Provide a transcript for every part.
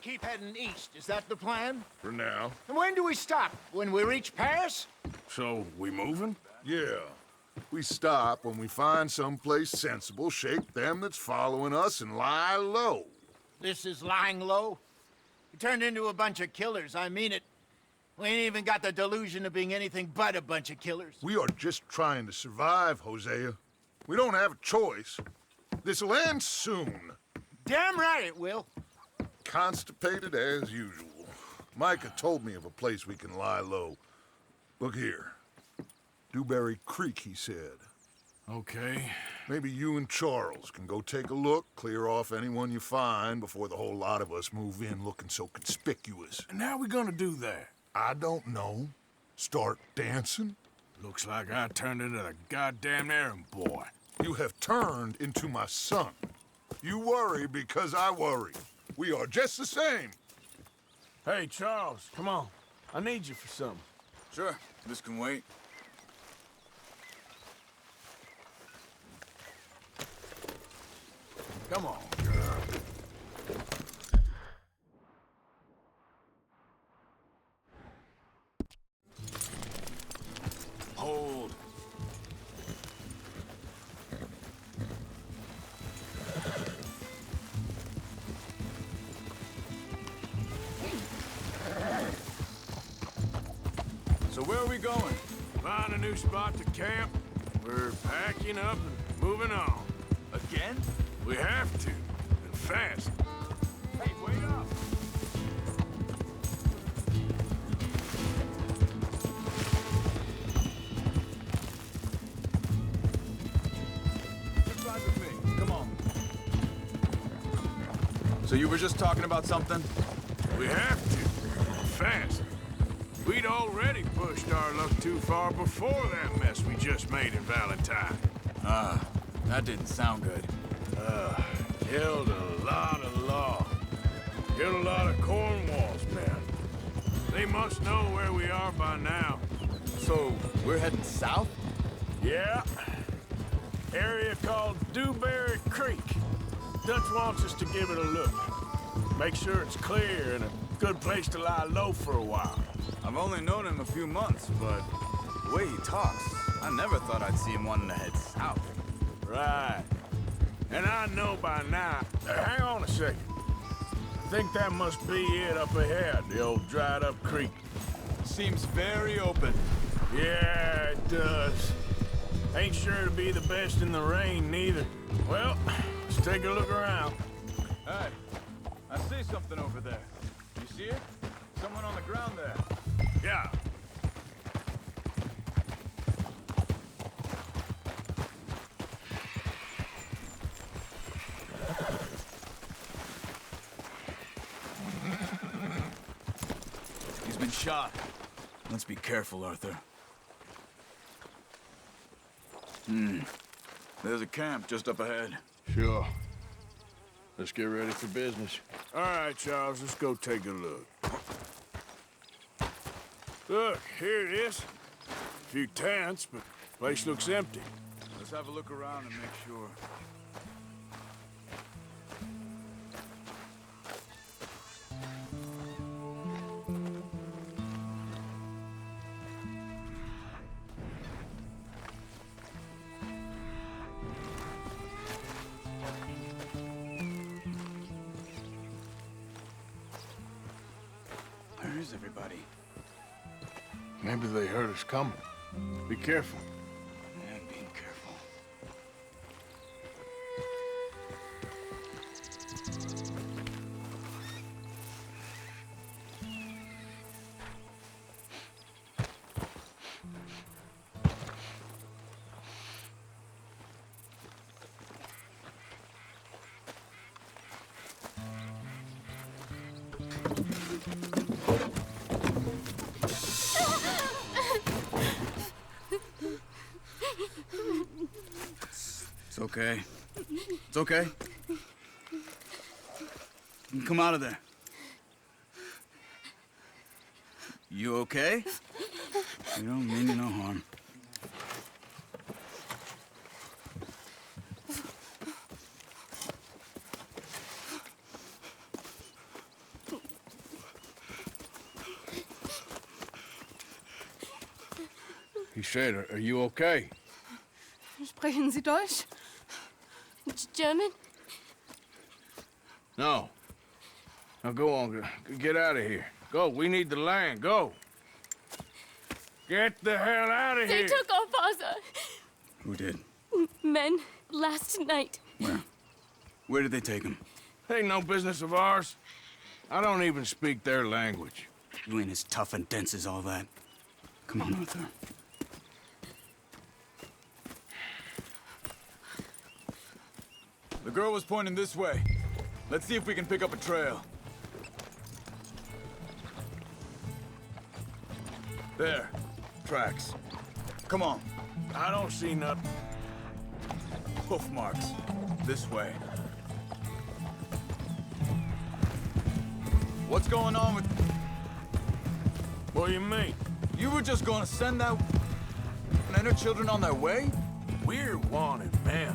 keep heading east. Is that the plan? For now. And when do we stop? When we reach Paris? So, we moving? Yeah. We stop when we find someplace sensible, shake them that's following us, and lie low. This is lying low? We turned into a bunch of killers, I mean it. We ain't even got the delusion of being anything but a bunch of killers. We are just trying to survive, Hosea. We don't have a choice. This'll end soon. Damn right it will. Constipated as usual. Micah told me of a place we can lie low. Look here. Dewberry Creek, he said. Okay. Maybe you and Charles can go take a look, clear off anyone you find before the whole lot of us move in looking so conspicuous. And how we gonna do that? I don't know. Start dancing? Looks like I turned into the goddamn errand boy. You have turned into my son. You worry because I worry. We are just the same. Hey, Charles, come on. I need you for something. Sure, this can wait. Come on. Hold. So where are we going? Find a new spot to camp. We're packing up and moving on. Again? We have to, and fast. Hey, wait up! Just ride with me. Come on. So you were just talking about something? We have to, fast. We'd already pushed our luck too far before that mess we just made in Valentine. That didn't sound good. Killed a lot of law. Killed a lot of Cornwall's men. They must know where we are by now. So, we're heading south? Yeah. Area called Dewberry Creek. Dutch wants us to give it a look. Make sure it's clear and a good place to lie low for a while. I've only known him a few months, but the way he talks, I never thought I'd see him wanting to head south. Right. And I know by now... hang on a second. I think that must be it up ahead, the old dried-up creek. Seems very open. Yeah, it does. Ain't sure to be the best in the rain, neither. Well, let's take a look around. Hey, I see something over there. You see it? Someone on the ground there. Yeah. He's been shot. Let's be careful, Arthur. There's a camp just up ahead. Sure. Let's get ready for business. All right, Charles, let's go take a look. Look, here it is. A few tents, but the place looks empty. Let's have a look around and make sure. Where is everybody? Maybe they heard us coming. Be careful. And being careful. It's okay. It's okay. Come out of there. You okay? You don't mean you no harm. He said, are you okay? Sprechen Sie Deutsch? German? No. Now go on, get out of here. Go, we need the land, go. Get the hell out of They here! took our father. Who did? Men, last night. Where? Where did they take him? Ain't no business of ours. I don't even speak their language. You ain't as tough and dense as all that. Come on, Arthur. The girl was pointing this way. Let's see if we can pick up a trail. There. Tracks. Come on. I don't see nothing. Hoof marks. This way. What's going on with... What do you mean? You were just gonna send that... and her children on their way? We're wanted, man.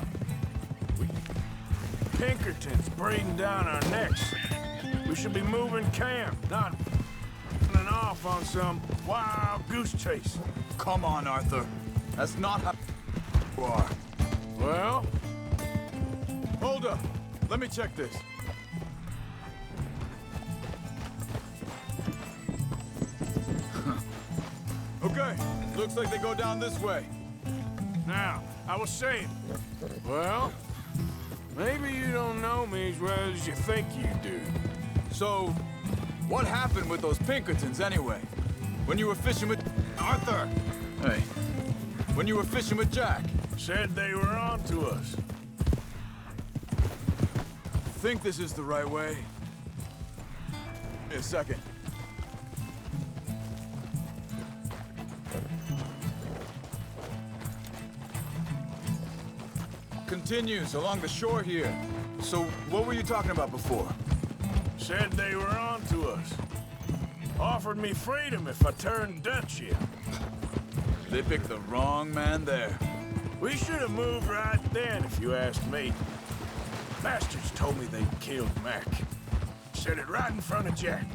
Pinkerton's breathing down our necks. We should be moving camp, not running off on some wild goose chase. Come on, Arthur. That's not how you are. Well, Hold up. Let me check this. Okay. Looks like they go down this way. now, I was saying, well, maybe you don't know me as well as you think you do. So, what happened with those Pinkertons anyway? When you were fishing with... Arthur! Hey. When you were fishing with Jack? Said they were on to us. Think this is the right way? Give me a second. Continues along the shore here. So, what were you talking about before? Said they were on to us. Offered me freedom if I turned Dutch here. They picked the wrong man there. We should have moved right then, if you asked me. Bastards told me they'd killed Mac. Said it right in front of Jack.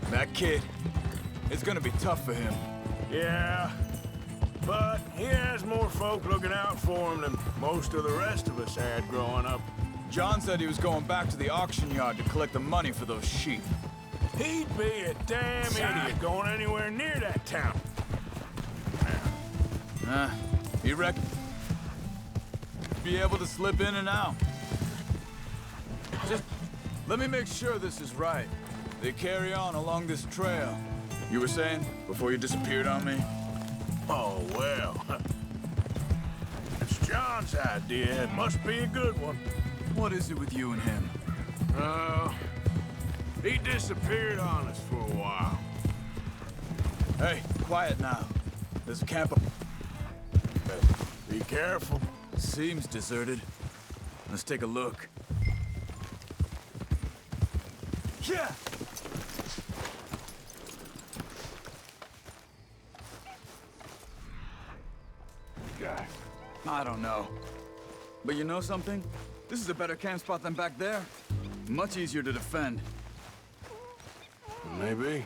That kid, it's gonna be tough for him. Yeah, but he has more folk looking out for him than most of the rest of us had growing up. John said he was going back to the auction yard to collect the money for those sheep. He'd be a damn idiot going anywhere near that town. You reckon be able to slip in and out? Just let me make sure this is right. They carry on along this trail. You were saying before you disappeared on me? Oh, well. It's John's idea. It must be a good one. What is it with you and him? He disappeared on us for a while. Hey, quiet now. There's a camp up. Be careful. Seems deserted. Let's take a look. Yeah! Guy. I don't know. But you know something? This is a better camp spot than back there. Much easier to defend. Maybe.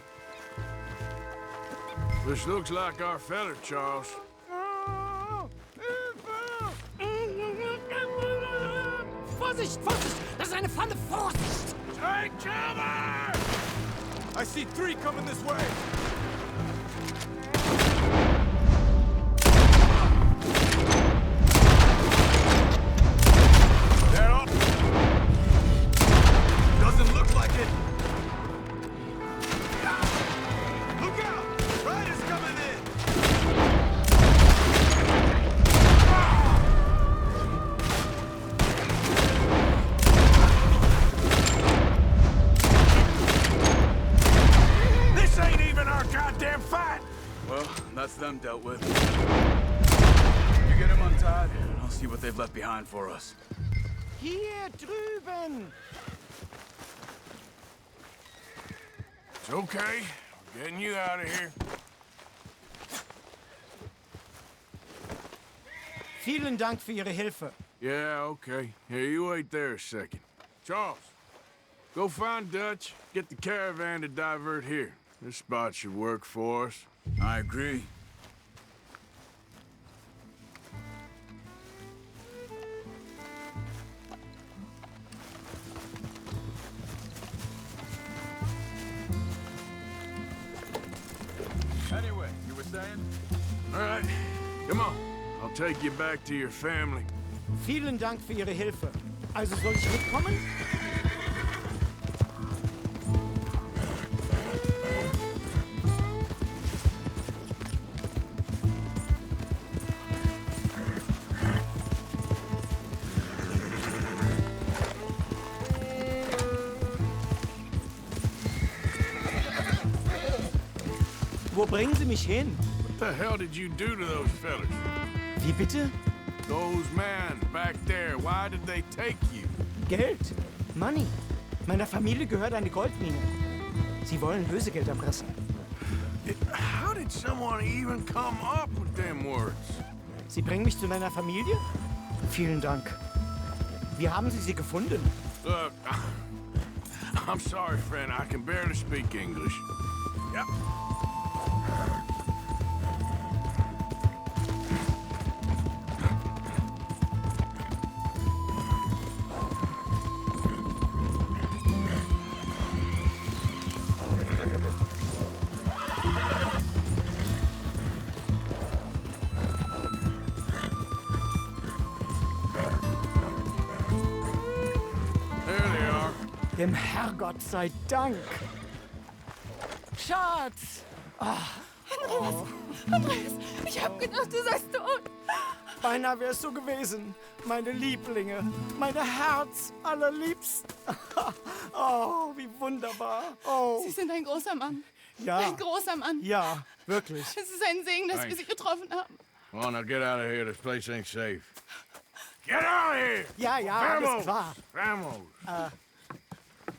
This looks like our feller, Charles. Vorsicht, Vorsicht! Das ist eine Falle! Vorsicht! Take cover! I see 3 coming this way! They're all... Doesn't look like it! Look out! Riders coming in! This ain't even our goddamn fight! Well, that's them dealt with. You get them untied, and I'll see what they've left behind for us. Hier drüben! It's okay. We're getting you out of here. Vielen Dank für Ihre Hilfe. Yeah, okay. Here, you wait there a second. Charles, go find Dutch, get the caravan to divert here. This spot should work for us. I agree. Anyway, you were saying? All right, come on. I'll take you back to your family. Vielen Dank für Ihre Hilfe. Also soll ich mitkommen? Wo bringen Sie mich hin? What the hell did you do to those fellas? Wie bitte? Those men back there, why did they take you? Geld. Money. Meiner Familie gehört eine Goldmine. Sie wollen Lösegeld erpressen. How did someone even come up with them words? Sie bringen mich zu meiner Familie? Vielen Dank. Wie haben Sie sie gefunden? Look, I'm sorry, friend. I can barely speak English. Yep. There they are. Dem Herrgott sei Dank. Schatz! Andreas, ich hab gedacht, du seist tot. Beinahe wär's so gewesen. Meine Lieblinge. Meine Herz allerliebst. Oh, wie wunderbar. Oh, Sie sind ein großer Mann. ja. Ein großer Mann. Ja, wirklich. Es ist ein Segen, dass wir Sie getroffen haben. Come on, now get out of here. This place ain't safe. Get out of here! Ja, ja, alles Vamos! klar. Vamos!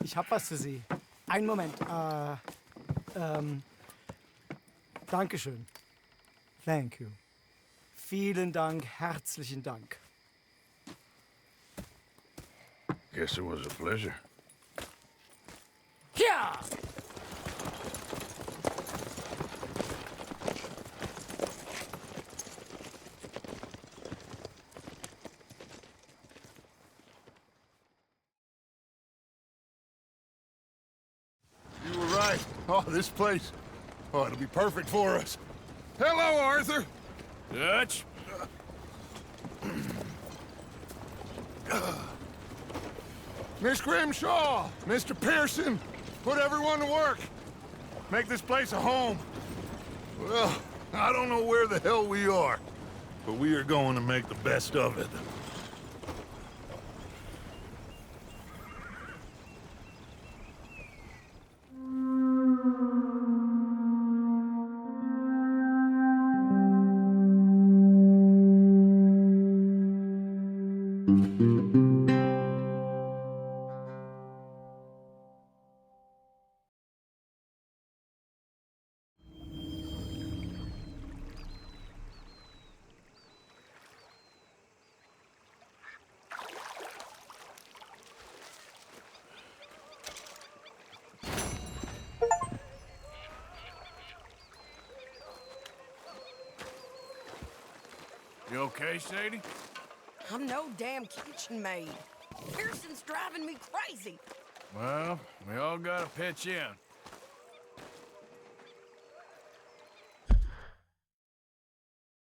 Ich hab was für Sie. Einen Moment. Dankeschön. Thank you. Vielen Dank, herzlichen Dank. Guess it was a pleasure. Ja! You were right. Oh, this place. Oh, it'll be perfect for us. Hello, Arthur. Dutch? Miss Grimshaw, Mr. Pearson, put everyone to work. Make this place a home. Well, I don't know where the hell we are, but we are going to make the best of it. You okay, Sadie? I'm no damn kitchen maid. Pearson's driving me crazy. Well, we all gotta pitch in.